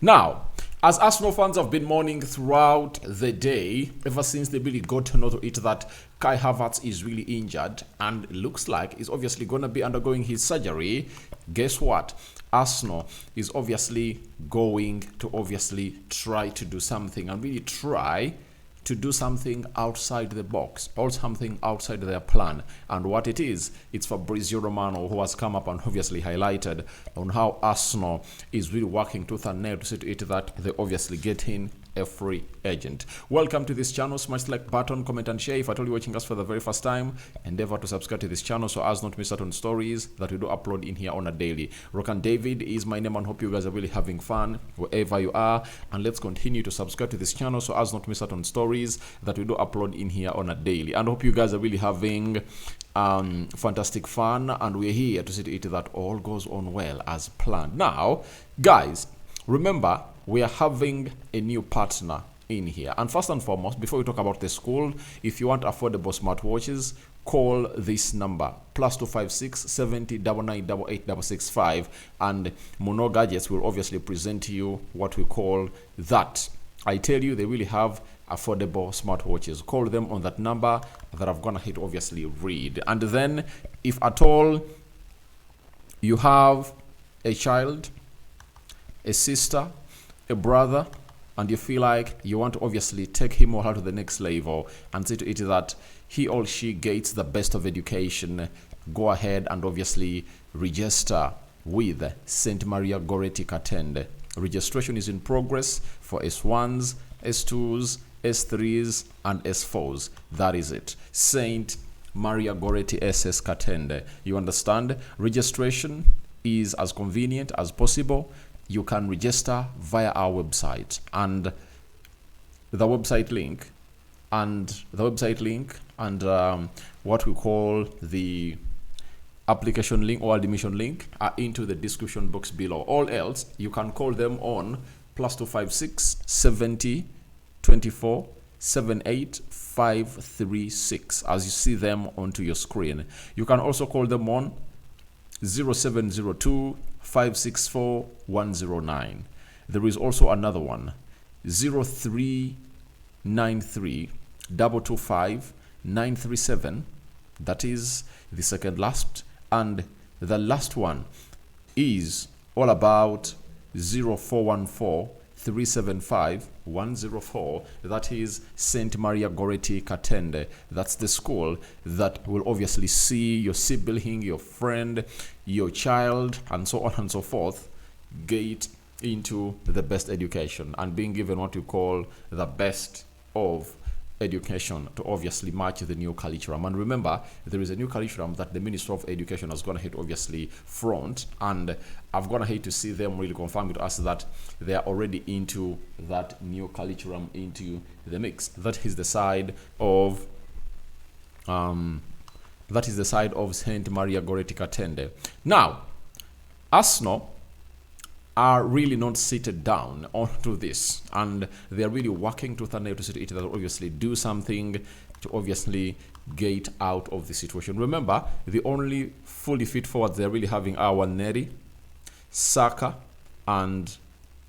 Now, as Arsenal fans have been mourning throughout the day, ever since they really got to know to it that Kai Havertz is really injured and looks like he's obviously going to be undergoing his surgery, guess what? Arsenal is obviously going to try to do something and really try to do something outside the box or something outside their plan. And what it is, it's Fabrizio Romano who has come up and obviously highlighted on how Arsenal is really working tooth and nail to see to it that they obviously get in a free agent. Welcome to this channel. Smash like button, comment and share. If at all you're watching us for the very first time, endeavor to subscribe to this channel so as not to miss out on stories that we do upload in here on a daily. Rokani David is my name and hope you guys are really having fun wherever you are, and let's continue to subscribe to this channel so as not to miss out on stories that we do upload in here on a daily. And I hope you guys are really having fantastic fun, and we're here to see to it that all goes on well as planned. Now guys, remember, we are having a new partner in here. And first and foremost, before we talk about the school, if you want affordable smartwatches, call this number +256 70 9988 and Mono Gadgets will obviously present you what we call that. I tell you, they really have affordable smartwatches. Call them on that number that I've gonna hit obviously read. And then if at all you have a child, a sister, a brother, and you feel like you want to obviously take him or her to the next level and see to it that he or she gets the best of education, go ahead and obviously register with St. Maria Goretti Katende. Registration is in progress for S1s, S2s, S3s, and S4s. That is it. St. Maria Goretti SS Katende. You understand? Registration is as convenient as possible. You can register via our website, and the website link and what we call the application link or admission link are into the description box below. All else, you can call them on +256 70 24 78 536 as you see them onto your screen. You can also call them on 0702 564 109. There is also another one, 0393 225 937. That is the second last, and the last one is all about 0414 375 104. That is St. Maria Goretti Katende. That's the school that will obviously see your sibling, your friend, your child, and so on and so forth get into the best education and being given what you call the best of education to obviously match the new curriculum. And remember, there is a new curriculum that the Minister of Education has gone ahead obviously front, and I've gone ahead to see them really confirm with us that they are already into that new curriculum into the mix. That is the side of Saint Maria Goretti Katende. Now, Arsenal are really not seated down onto this, and they are really working tooth and nail to see to it that obviously do something to obviously get out of the situation. Remember, the only fully fit forwards they're really having are Neri, Saka, and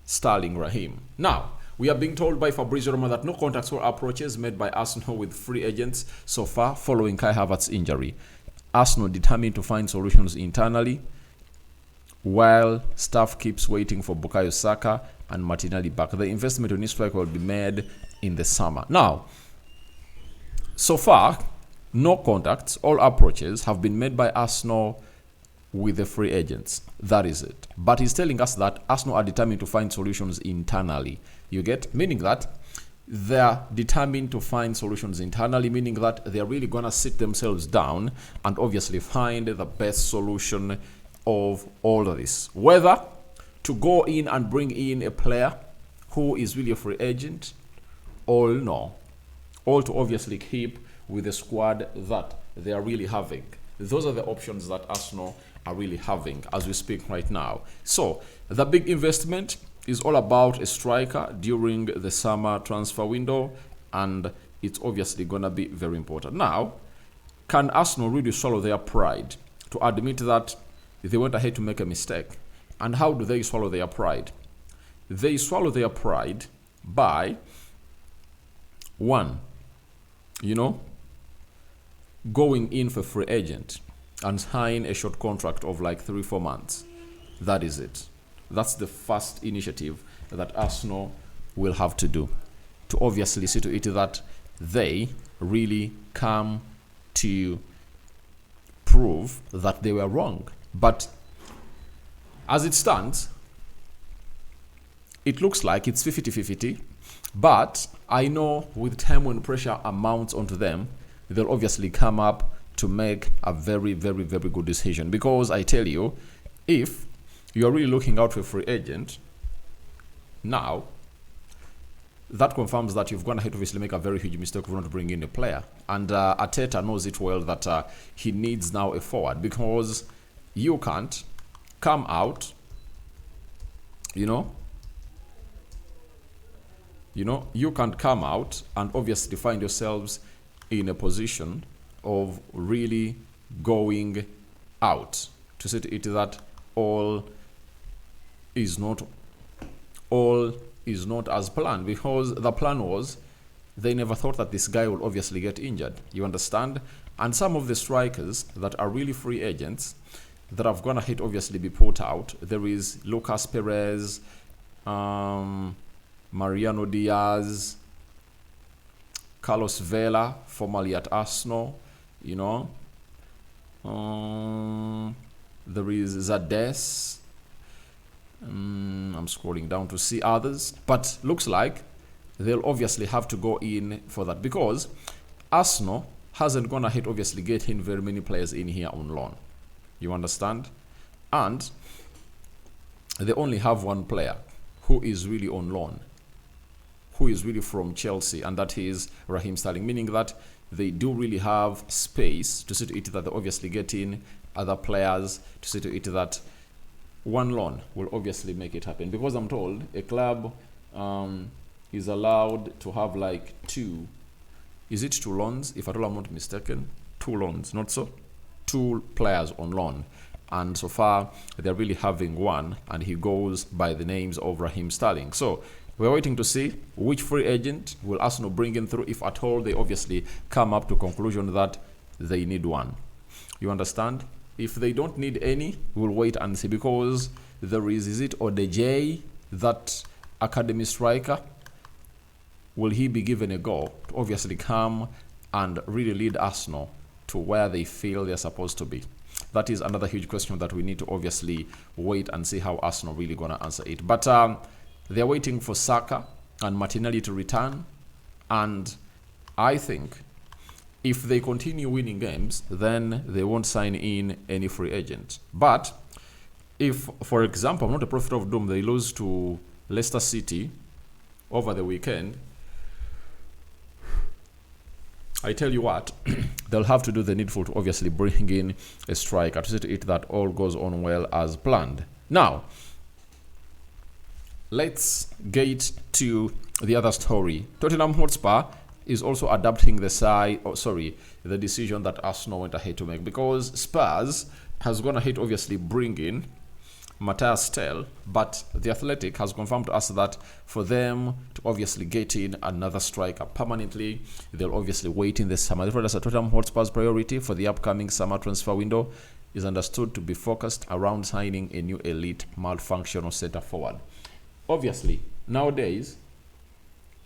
Sterling Raheem. Now, we are being told by Fabrizio Romano that no contacts or approaches made by Arsenal with free agents so far following Kai Havertz's injury. Arsenal determined to find solutions internally, while staff keeps waiting for Bukayo Saka and Martinelli back. The investment on this striker will be made in the summer. Now, so far, no contacts or approaches have been made by Arsenal with the free agents. That is it. But he's telling us that Arsenal are determined to find solutions internally. You get? Meaning that they're determined to find solutions internally, meaning that they're really going to sit themselves down and obviously find the best solution of all of this, whether to go in and bring in a player who is really a free agent or no, or to obviously keep with the squad that they are really having. Those are the options that Arsenal are really having as we speak right now. So the big investment is all about a striker during the summer transfer window, and it's obviously gonna be very important. Now, can Arsenal really swallow their pride to admit that they went ahead to make a mistake? And how do they swallow their pride? they swallow their pride by, one, going in for free agent and sign a short contract of like 3-4 months. That is it. That's the first initiative that Arsenal will have to do, to obviously see to it that they really come to prove that they were wrong. But as it stands, it looks like it's 50-50. But I know with time, when pressure amounts onto them, they'll obviously come up to make a very, very, very good decision. Because I tell you, if you're really looking out for a free agent, now that confirms that you've gone ahead to obviously make a very huge mistake of not bringing in a player. And Arteta knows it well that he needs now a forward, because you can't come out, you can't come out and obviously find yourselves in a position of really going out to say to it that all is not as planned, because the plan was they never thought that this guy will obviously get injured. You understand? And some of the strikers that are really free agents that have gone ahead obviously be put out. There is Lucas Perez, Mariano Diaz, Carlos Vela, formerly at Arsenal, there is Zades. I'm scrolling down to see others, but looks like they'll obviously have to go in for that, because Arsenal hasn't gone ahead obviously getting very many players in here on loan. You understand? And they only have one player who is really on loan, who is really from Chelsea, and that is Raheem Sterling, meaning that they do really have space to see to it that they obviously get in other players, to see to it that one loan will obviously make it happen. Because I'm told a club is allowed to have like two loans, if at all I'm not mistaken? 2 loans, not so? 2 players on loan. And so far, they're really having one, and he goes by the names of Raheem Sterling. So we're waiting to see which free agent will Arsenal bring in through, if at all they obviously come up to conclusion that they need one. You understand? If they don't need any, we'll wait and see, because there is it Odeje, that academy striker? Will he be given a go to obviously come and really lead Arsenal to where they feel they're supposed to be? That is another huge question that we need to obviously wait and see how Arsenal really going to answer it. But they're waiting for Saka and Martinelli to return. And I think if they continue winning games, then they won't sign in any free agent. But if, for example, I'm not a prophet of doom, they lose to Leicester City over the weekend, I tell you what, they'll have to do the needful to obviously bring in a striker to see to it that all goes on well as planned. Now, let's get to the other story. Tottenham Hotspur is also adapting the decision that Arsenal went ahead to make, because Spurs has gone ahead to obviously bring in Matthias Tel, but the Athletic has confirmed to us that for them to obviously get in another striker permanently, they'll obviously wait in the summer. Therefore, that's a Tottenham Hotspur's priority for the upcoming summer transfer window is understood to be focused around signing a new elite multifunctional centre forward. Obviously, nowadays,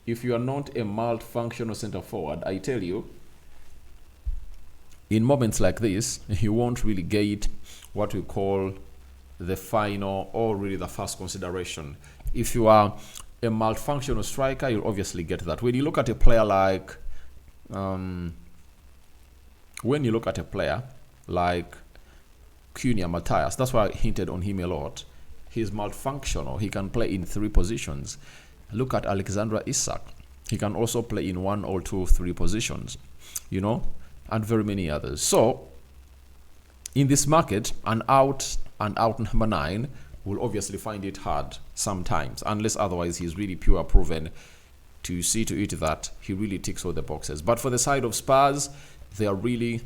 if you are not a multifunctional centre forward, I tell you, in moments like this, you won't really get what we call the final or really the first consideration. If you are a multifunctional striker, you'll obviously get that. When you look at a player like Cunha Matthias, that's why I hinted on him a lot. He's multifunctional. He can play in 3 positions. Look at Alexander Isak. He can also play in 1 or 2, 3 positions, and very many others. So, in this market, an out number 9 will obviously find it hard sometimes, unless otherwise he's really pure proven to see to it that he really ticks all the boxes. But for the side of Spurs, they are really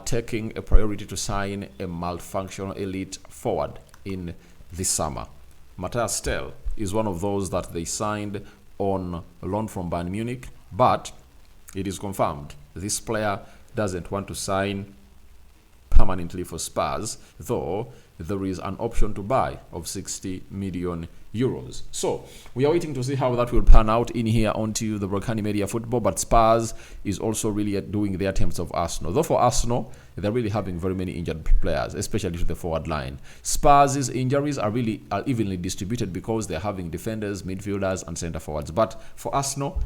taking a priority to sign a multifunctional elite forward in this summer. Matthias Tel is one of those that they signed on loan from Bayern Munich, but it is confirmed this player doesn't want to sign permanently for Spurs, though there is an option to buy of 60 million euros. So we are waiting to see how that will pan out in here onto the Rokani Media Football. But Spurs is also really doing their attempts of Arsenal. Though for Arsenal, they're really having very many injured players, especially to the forward line. Spurs' injuries are evenly distributed because they're having defenders, midfielders, and centre forwards. But for Arsenal,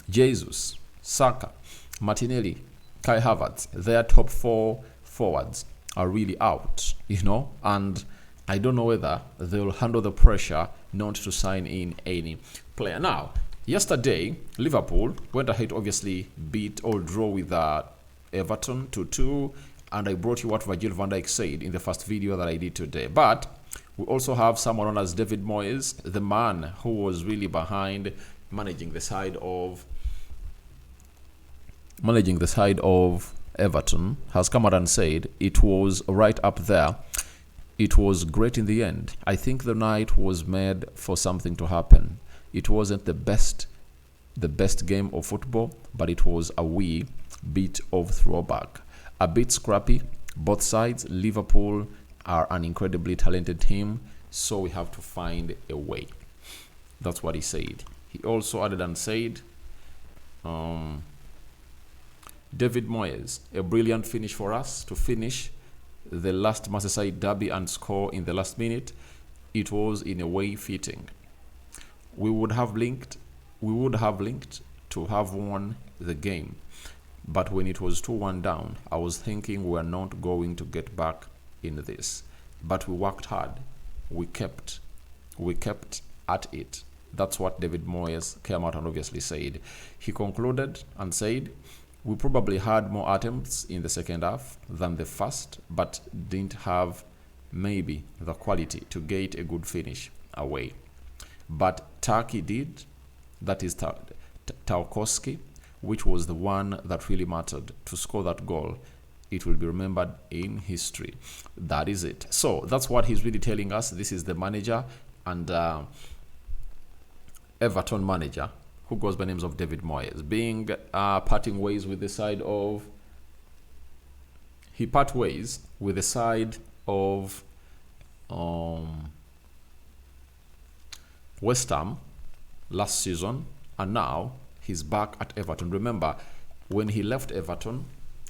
Jesus, Saka, Martinelli, Kai Havertz, their top 4 forwards are really out, and I don't know whether they'll handle the pressure not to sign in any player. Now, yesterday, Liverpool went ahead to obviously beat or draw with Everton 2-2, and I brought you what Virgil van Dijk said in the first video that I did today. But we also have someone known as David Moyes, the man who was really behind managing the side of Everton, has come out and said it was right up there. It was great in the end. I think the night was made for something to happen. It wasn't the best game of football, but it was a wee bit of throwback. A bit scrappy, both sides. Liverpool are an incredibly talented team, so we have to find a way. That's what he said. He also added and said, David Moyes, a brilliant finish for us to finish the last Merseyside derby and score in the last minute. It was in a way fitting. We would have linked to have won the game, but when it was 2-1 down, I was thinking we're not going to get back in this. But we worked hard. We kept at it. That's what David Moyes came out and obviously said. He concluded and said, we probably had more attempts in the second half than the first, but didn't have maybe the quality to get a good finish away. But Turkey did. That is Tarkowski, which was the one that really mattered to score that goal. It will be remembered in history. That is it. So that's what he's really telling us. This is the manager and Everton manager, who goes by names of David Moyes, being parting ways with the side of West Ham last season, and now he's back at Everton. Remember, when he left Everton,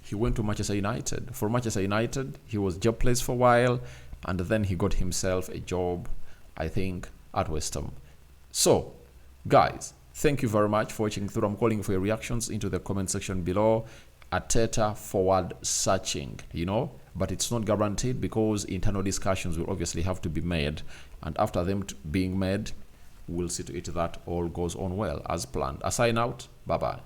he went to Manchester United. For Manchester United, he was jobless for a while, and then he got himself a job, I think, at West Ham. So, guys, thank you very much for watching through. I'm calling for your reactions into the comment section below. Arteta forward searching, but it's not guaranteed because internal discussions will obviously have to be made. And after them being made, we'll see to it that all goes on well as planned. I sign out. Bye-bye.